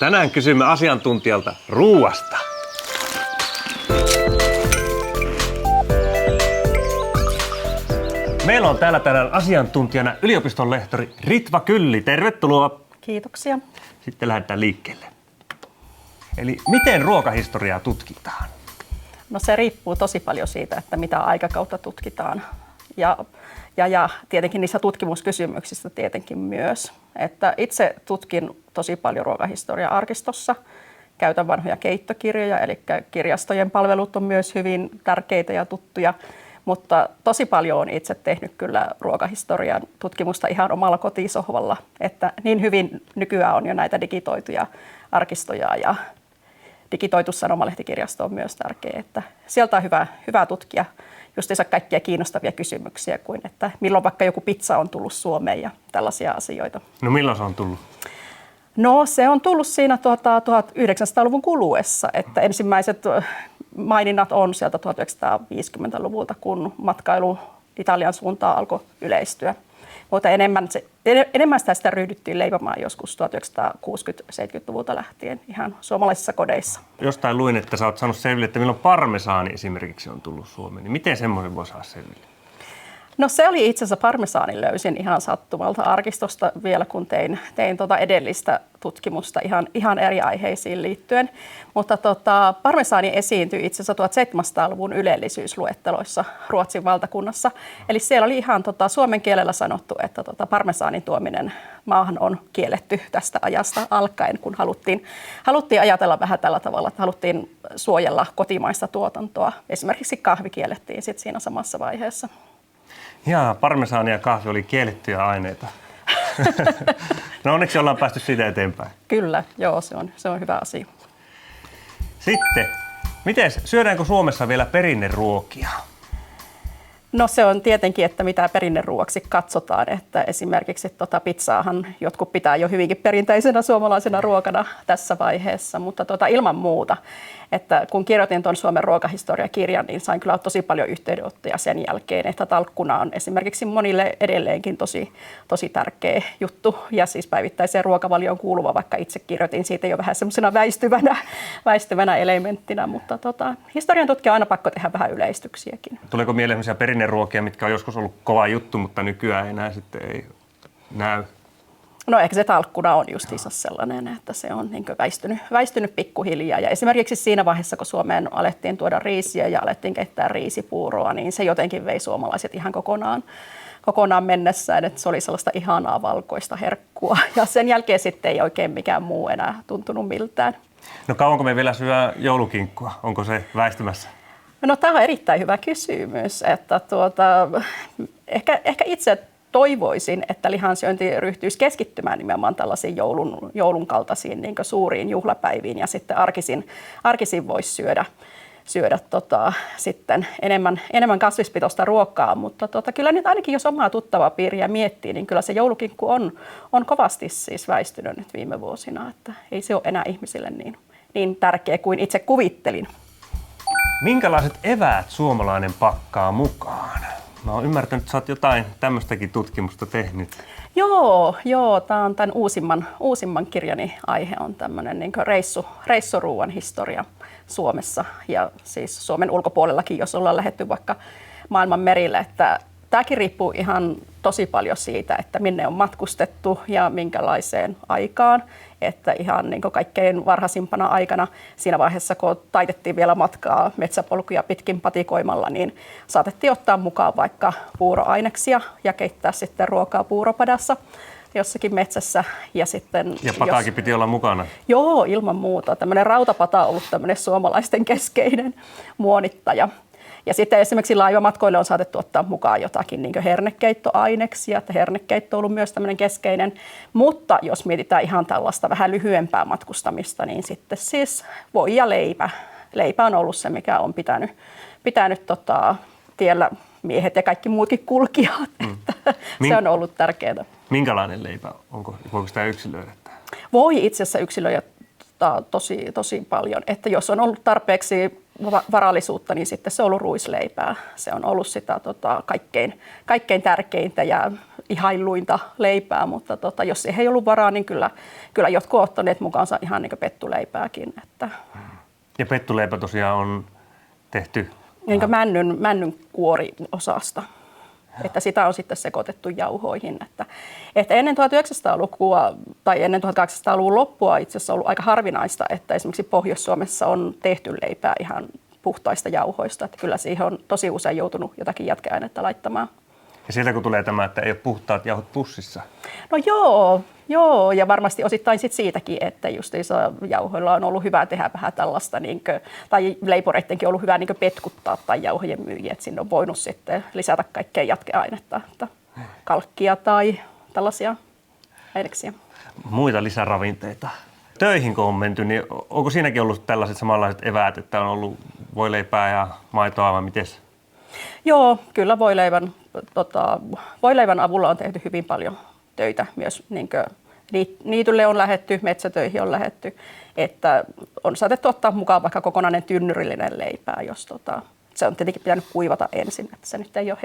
Tänään kysymme asiantuntijalta ruuasta. Meillä on täällä tänään asiantuntijana yliopiston lehtori Ritva Kylli. Tervetuloa. Kiitoksia. Sitten lähdetään liikkeelle. Eli miten ruokahistoriaa tutkitaan? No se riippuu tosi paljon siitä, että mitä aikakautta tutkitaan. Ja tietenkin niissä tutkimuskysymyksissä tietenkin myös. Että itse tutkin tosi paljon ruokahistoriaa arkistossa. Käytän vanhoja keittokirjoja, eli kirjastojen palvelut on myös hyvin tärkeitä ja tuttuja. Mutta tosi paljon olen itse tehnyt kyllä ruokahistorian tutkimusta ihan omalla kotisohvalla. Että niin hyvin nykyään on jo näitä digitoituja arkistoja ja digitoitu sanomalehtikirjasto on myös tärkeä. Että sieltä on hyvä tutkia justiinsa kaikkia kiinnostavia kysymyksiä kuin, että milloin vaikka joku pizza on tullut Suomeen ja tällaisia asioita. No milloin se on tullut? No se on tullut siinä 1900-luvun kuluessa, että ensimmäiset maininnat on sieltä 1950-luvulta, kun matkailu Italian suuntaan alkoi yleistyä. Mutta enemmän sitä ryhdyttiin leipomaan joskus 1960-70-luvulta lähtien ihan suomalaisissa kodeissa. Jostain luin, että sä oot saanut selville, että milloin parmesaani esimerkiksi on tullut Suomeen. Niin miten semmoinen voi saada selville? No se oli itse asiassa parmesaanin löysin ihan sattumalta arkistosta vielä, kun tein edellistä tutkimusta ihan eri aiheisiin liittyen. Mutta parmesaani esiintyi itse asiassa 1700-luvun ylellisyysluetteloissa Ruotsin valtakunnassa. Eli siellä oli ihan suomen kielellä sanottu, että parmesaanin tuominen maahan on kielletty tästä ajasta alkaen, kun haluttiin ajatella vähän tällä tavalla, että haluttiin suojella kotimaista tuotantoa. Esimerkiksi kahvi kiellettiin sitten siinä samassa vaiheessa. Jaa, parmesaani ja kahvi oli kiellettyjä aineita. No onneksi ollaan päästy siitä eteenpäin. Kyllä, joo, se on hyvä asia. Sitten, syödäänkö Suomessa vielä perinneruokia? No se on tietenkin, että mitä perinneruoaksi katsotaan, että esimerkiksi pizzaahan jotkut pitää jo hyvinkin perinteisenä suomalaisena ruokana tässä vaiheessa, mutta ilman muuta, että kun kirjoitin tuon Suomen ruokahistoriakirjan, niin sain kyllä tosi paljon yhteydenottoja sen jälkeen, että talkkuna on esimerkiksi monille edelleenkin tosi tärkeä juttu ja siis päivittäiseen ruokavalioon kuuluva, vaikka itse kirjoitin siitä jo vähän semmoisena väistyvänä elementtinä, mutta historian tutkija on aina pakko tehdä vähän yleistyksiäkin. Tuleeko mieleen sellaisia perinneruokia, mitkä on joskus ollut kova juttu, mutta nykyään enää sitten ei näy? No ehkä se talkkuna on justiinsa sellainen, että se on niin väistynyt pikkuhiljaa. Ja esimerkiksi siinä vaiheessa, kun Suomeen alettiin tuoda riisiä ja alettiin keittää riisipuuroa, niin se jotenkin vei suomalaiset ihan kokonaan mennessään, että se oli sellaista ihanaa valkoista herkkua. Ja sen jälkeen sitten ei oikein mikään muu enää tuntunut miltään. No kauanko me vielä syö joulukinkkua? Onko se väistymässä? No tämä on erittäin hyvä kysymys, että ehkä itse toivoisin, että lihansyönti ryhtyisi keskittymään nimenomaan tällaisiin joulun kaltaisiin niin kuin suuriin juhlapäiviin ja sitten arkisin voisi syödä sitten enemmän kasvispitoista ruokaa, mutta kyllä nyt ainakin jos omaa tuttavaa piiriä miettii, niin kyllä se joulukinkku on kovasti siis väistynyt nyt viime vuosina, että ei se ole enää ihmisille niin tärkeä kuin itse kuvittelin. Minkälaiset eväät suomalainen pakkaa mukaan? Mä oon ymmärtänyt, että sä oot jotain tämmöistäkin tutkimusta tehnyt. Joo, tämä on tämän uusimman kirjani aihe on tämmöinen niin kuin reissuruuan historia Suomessa ja siis Suomen ulkopuolellakin, jos ollaan lähdetty vaikka maailman merille, että tämäkin riippuu ihan tosi paljon siitä, että minne on matkustettu ja minkälaiseen aikaan. Että ihan niin kuin kaikkein varhaisimpana aikana siinä vaiheessa, kun taitettiin vielä matkaa metsäpolkuja pitkin patikoimalla, niin saatettiin ottaa mukaan vaikka puuroaineksia ja keittää sitten ruokaa puuropadassa jossakin metsässä. Ja pataakin piti olla mukana? Joo, ilman muuta. Tämmöinen rautapata on ollut tämmöinen suomalaisten keskeinen muonittaja. Ja sitten esimerkiksi laivamatkoille on saatettu ottaa mukaan jotakin niin kuin hernekeittoaineksia, että hernekeitto on ollut myös tämmöinen keskeinen. Mutta jos mietitään ihan tällaista vähän lyhyempää matkustamista, niin sitten siis voi ja leipä. Leipä on ollut se, mikä on pitänyt tiellä miehet ja kaikki muutkin kulkijat. Se on ollut tärkeää. Minkälainen leipä? Voiko sitä yksilöidä? Voi itse asiassa yksilöidä tosi paljon, että jos on ollut tarpeeksi varallisuutta, niin sitten se on ollut ruisleipää. Se on ollut sitä kaikkein tärkeintä ja ihailluinta leipää, mutta jos ei ollut varaa, niin kyllä jotkut ovat ottaneet mukaansa ihan niin kuin pettuleipääkin. Että. Ja pettuleipä tosiaan on tehty niin kuin männyn kuoriosasta. Että sitä on sitten sekoitettu jauhoihin. Että ennen 1900-lukua tai ennen 1800-luvun loppua itse asiassa on ollut aika harvinaista, että esimerkiksi Pohjois-Suomessa on tehty leipää ihan puhtaista jauhoista. Että kyllä siihen on tosi usein joutunut jotakin jatkeainetta laittamaan. Ja sieltä kun tulee tämä, että ei ole puhtaat jauhot pussissa. No joo, ja varmasti osittain sit siitäkin, että justiinsa jauhoilla on ollut hyvä tehdä vähän tällaista, tai leiporeittenkin on ollut hyvä petkuttaa tai jauhojen myyjiä, että sinne on voinut sitten lisätä kaikkea jatkeainetta, että kalkkia tai tällaisia aineksia. Muita lisäravinteita. Töihin kun on menty, niin onko siinäkin ollut tällaiset samanlaiset eväät, että on ollut voileipää ja maitoa vai mites? Joo, kyllä voileivän avulla on tehty hyvin paljon töitä myös. Niitylle on lähdetty, metsätöihin on lähdetty, että on saatettu ottaa mukaan vaikka kokonainen tynnyrillinen leipää, jos se on tietenkin pitänyt kuivata ensin, että se nyt ei ole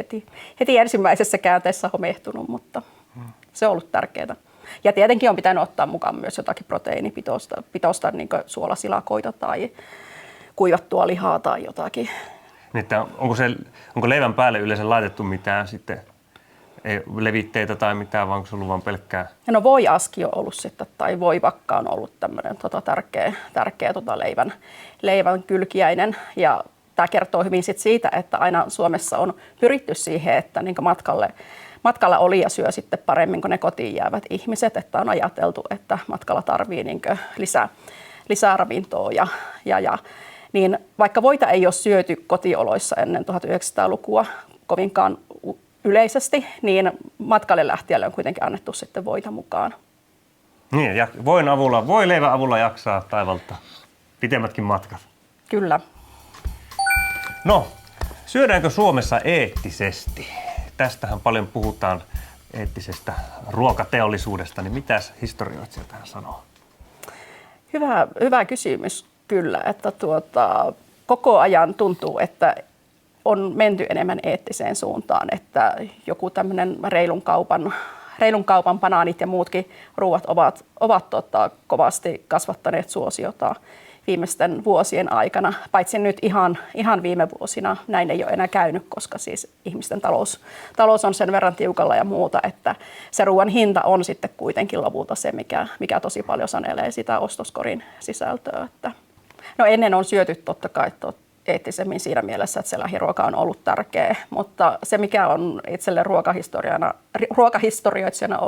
heti ensimmäisessä käänteessä homehtunut, mutta se on ollut tärkeää. Ja tietenkin on pitänyt ottaa mukaan myös jotakin proteiinipitoista niin kuin suolasilakoita tai kuivattua lihaa tai jotakin. Että onko leivän päälle yleensä laitettu mitään sitten, ei levitteitä tai mitään, vaan onko se ollut vain pelkkää? No voiaski on ollut sitten, tai voivakka on ollut tämmöinen tärkeä leivän kylkiäinen. Ja tämä kertoo hyvin sit siitä, että aina Suomessa on pyritty siihen, että niin matkalla olija syö sitten paremmin kuin ne kotiin jäävät ihmiset. Että on ajateltu, että matkalla tarvii niin lisää ravintoa niin vaikka voita ei ole syöty kotioloissa ennen 1900-lukua kovinkaan yleisesti, niin matkalle lähtijälle on kuitenkin annettu sitten voita mukaan. Niin, ja voileivän avulla jaksaa taivalta pitemmätkin matkat. Kyllä. No, syödäänkö Suomessa eettisesti? Tästähän paljon puhutaan eettisestä ruokateollisuudesta, niin mitäs historioitsija tähän sanoo? Hyvä kysymys. Kyllä, että koko ajan tuntuu, että on menty enemmän eettiseen suuntaan, että joku tämmöinen reilun kaupan banaanit ja muutkin ruuat ovat kovasti kasvattaneet suosiota viimeisten vuosien aikana, paitsi nyt ihan viime vuosina näin ei ole enää käynyt, koska siis ihmisten talous on sen verran tiukalla ja muuta, että se ruoan hinta on sitten kuitenkin lopulta se, mikä tosi paljon sanelee sitä ostoskorin sisältöä. Että no ennen on syöty totta kai eettisemmin siinä mielessä, että se lähiruoka on ollut tärkeä, mutta se mikä on itselle ruokahistorioitsijana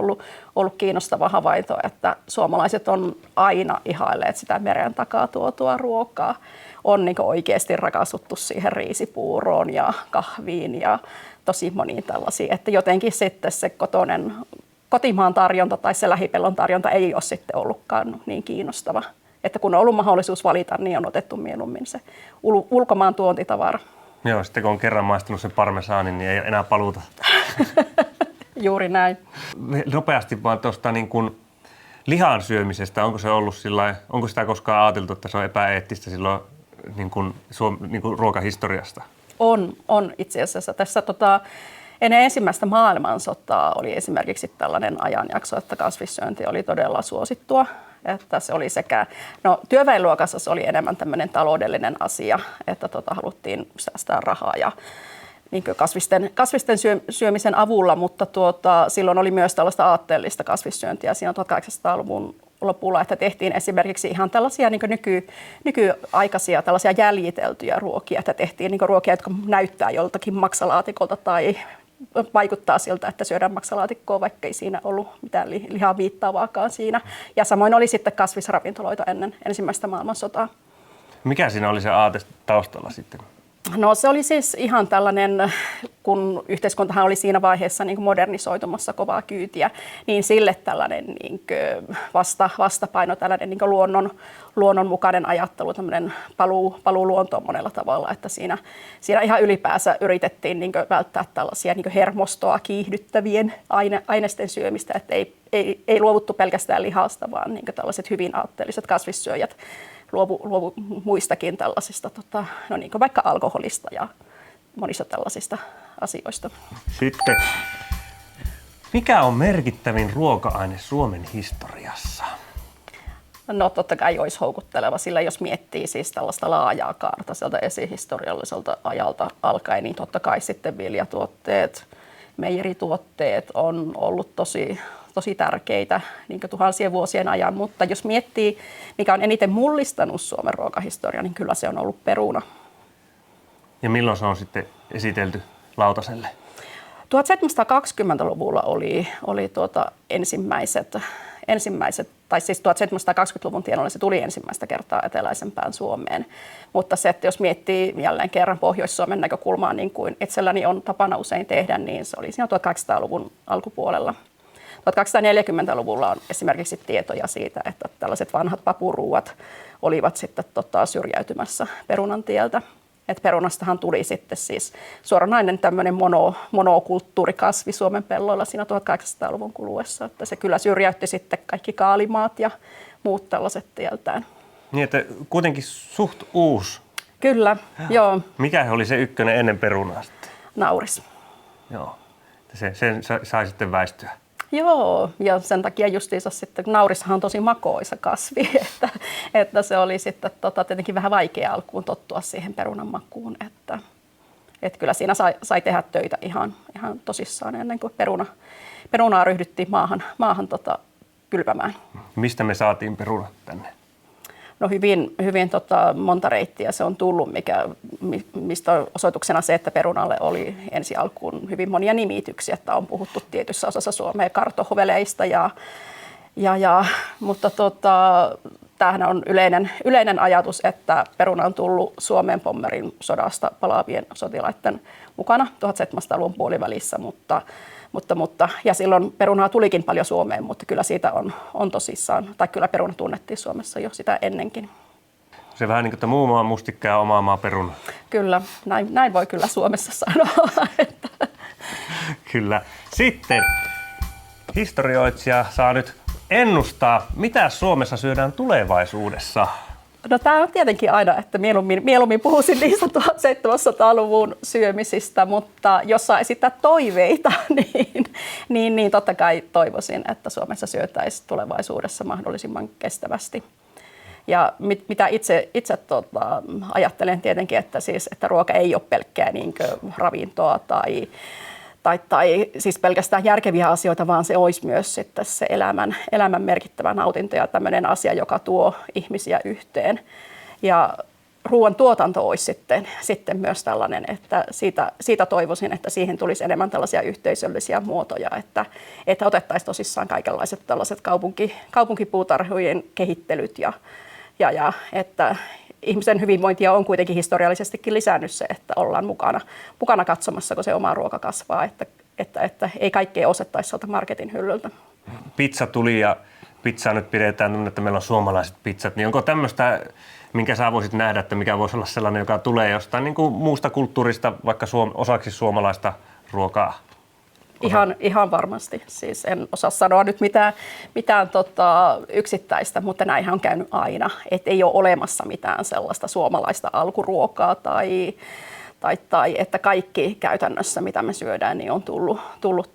ollut kiinnostava havainto, että suomalaiset on aina ihailleet sitä meren takaa tuotua ruokaa. On niin oikeasti rakastuttu siihen riisipuuroon ja kahviin ja tosi moniin tällaisiin, että jotenkin sitten se kotimaan tarjonta tai se lähipellon tarjonta ei ole sitten ollutkaan niin kiinnostava. Että kun on ollut mahdollisuus valita, niin on otettu mieluummin se ulkomaan tuontitavara. Joo, sitten kun on kerran maistunut sen parmesaanin, niin ei enää paluuta. Juuri näin. Nopeasti vaan tuosta niin kuin lihan syömisestä, onko se ollut onko sitä koskaan ajateltu, että se on epäeettistä silloin niin kuin ruokahistoriasta? On itse asiassa. Tässä ennen ensimmäistä maailmansotaa oli esimerkiksi tällainen ajanjakso, että kasvissyönti oli todella suosittua. Että se oli työväenluokassa se oli enemmän tämmöinen taloudellinen asia, että haluttiin säästää rahaa ja niin kasvisten syömisen avulla, mutta silloin oli myös tällaista aatteellista kasvissyöntiä siinä 1800-luvun lopulla, että tehtiin esimerkiksi ihan tällaisia niin nykyaikaisia tällaisia jäljiteltyjä ruokia, että tehtiin niin ruokia, jotka näyttää joltakin maksalaatikolta tai vaikuttaa siltä, että syödään maksalaatikkoa, vaikka ei siinä ollut mitään lihaa viittaavaakaan siinä. Ja samoin oli sitten kasvisravintoloita ennen ensimmäistä maailmansotaa. Mikä siinä oli se aate taustalla sitten? No se oli siis ihan tällainen, kun yhteiskuntahan oli siinä vaiheessa niin kuin modernisoitumassa kovaa kyytiä, niin sille tällainen niin kuin vastapaino, tällainen niin kuin luonnonmukainen ajattelu, tämmöinen paluu luontoon monella tavalla, että siinä ihan ylipäänsä yritettiin niin kuin välttää tällaisia niin kuin hermostoa kiihdyttävien aineisten syömistä, että ei luovuttu pelkästään lihasta, vaan niin kuin tällaiset hyvin aatteelliset kasvissyöjät luovu muistakin tällaisista, niin kuin vaikka alkoholista ja monista tällaisista asioista. Sitten, Mikä on merkittävin ruoka-aine Suomen historiassa? No totta kai olisi houkutteleva, sillä jos miettii siis tällaista laajaa kaarta sieltä esihistorialliselta ajalta alkaen, niin totta kai sitten viljatuotteet, meijerituotteet on ollut tosi tärkeitä niin tuhansien vuosien ajan, mutta jos miettii, mikä on eniten mullistanut Suomen ruokahistoriaa, niin kyllä se on ollut peruna. Ja milloin se on sitten esitelty lautaselle? 1720-luvulla oli ensimmäiset, tai siis 1720-luvun tienoilla se tuli ensimmäistä kertaa eteläisempään Suomeen. Mutta se, että jos miettii jälleen kerran Pohjois-Suomen näkökulmaa, niin kuin itselläni on tapana usein tehdä, niin se oli siinä 1800-luvun alkupuolella. 1840-luvulla on esimerkiksi tietoja siitä, että tällaiset vanhat papuruuat olivat sitten syrjäytymässä perunan tieltä. Et perunastahan tuli sitten siis suoranainen tämmöinen monokulttuurikasvi Suomen pelloilla siinä 1800-luvun kuluessa. Että se kyllä syrjäytti sitten kaikki kaalimaat ja muut tällaiset tieltään. Niin, että kuitenkin suht uusi. Kyllä, joo. Mikä oli se ykkönen ennen perunaa sitten? Nauris. Joo, sen sai sitten väistyä. Joo, ja sen takia justiinsa sitten, naurissahan on tosi makoisa kasvi, että se oli sitten tietenkin vähän vaikea alkuun tottua siihen perunan makuun, että kyllä siinä sai tehdä töitä ihan tosissaan ennen kuin perunaa ryhdyttiin maahan kylvämään. Mistä me saatiin perunat tänne? No hyvin monta reittiä se on tullut, mistä on osoituksena se, että perunalle oli ensi alkuun hyvin monia nimityksiä, että on puhuttu tietyssä osassa Suomea kartohveleista mutta tämähän on yleinen ajatus, että peruna on tullut Suomen Pommerin sodasta palaavien sotilaiden mukana 1700-luvun puolivälissä, ja silloin perunaa tulikin paljon Suomeen, mutta kyllä siitä on tosissaan, tai kyllä peruna tunnettiin Suomessa jo sitä ennenkin. Se vähän niin kuin, että muu maa mustikka ja oma maa peruna. Kyllä, näin voi kyllä Suomessa sanoa. Kyllä. Sitten historioitsija saa nyt ennustaa, mitä Suomessa syödään tulevaisuudessa. No tämä on tietenkin aina, että mieluummin puhuisin niistä 1700-luvun syömisistä, mutta jos saa esittää toiveita, niin totta kai toivoisin, että Suomessa syötäisiin tulevaisuudessa mahdollisimman kestävästi. Ja mitä itse ajattelen tietenkin, että ruoka ei ole pelkkää ravintoa tai siis pelkästään järkeviä asioita, vaan se olisi myös sitten se elämän merkittävä nautinto ja tämmöinen asia, joka tuo ihmisiä yhteen. Ja ruoan tuotanto olisi sitten myös tällainen, että siitä toivoisin, että siihen tulisi enemmän tällaisia yhteisöllisiä muotoja, että otettaisiin tosissaan kaikenlaiset tällaiset kaupunkipuutarhojen kehittelyt ja että ihmisen hyvinvointia on kuitenkin historiallisestikin lisännyt se, että ollaan mukana katsomassa, kun se oma ruoka kasvaa, että ei kaikkea ostettaisi sieltä marketin hyllyltä. Pizza tuli ja pizzaa nyt pidetään, että meillä on suomalaiset pizzat, niin onko tämmöistä, minkä sä voisit nähdä, että mikä voisi olla sellainen, joka tulee jostain niin kuin muusta kulttuurista, vaikka osaksi suomalaista ruokaa? Ihan varmasti. Siis en osaa sanoa nyt mitään yksittäistä, mutta näinhän on käynyt aina. Et ei ole olemassa mitään sellaista suomalaista alkuruokaa tai että kaikki käytännössä, mitä me syödään, niin on tullut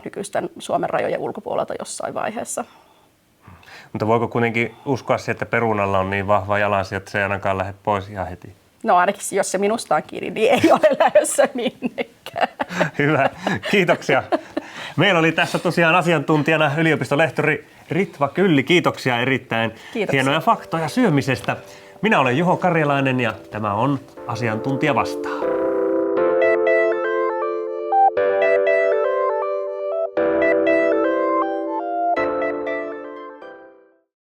nykyisten Suomen rajojen ulkopuolelta jossain vaiheessa. Mutta voiko kuitenkin uskoa siihen, että perunalla on niin vahva jalansija, että se ei ainakaan lähde pois ihan heti? No ainakin jos se minusta on kiinni, niin ei ole lähdössä minnekään. Hyvä, kiitoksia. Meillä oli tässä tosiaan asiantuntijana yliopistolehtori Ritva Kylli. Kiitoksia erittäin hienoja faktoja syömisestä. Minä olen Juho Karjalainen ja tämä on Asiantuntija vastaa.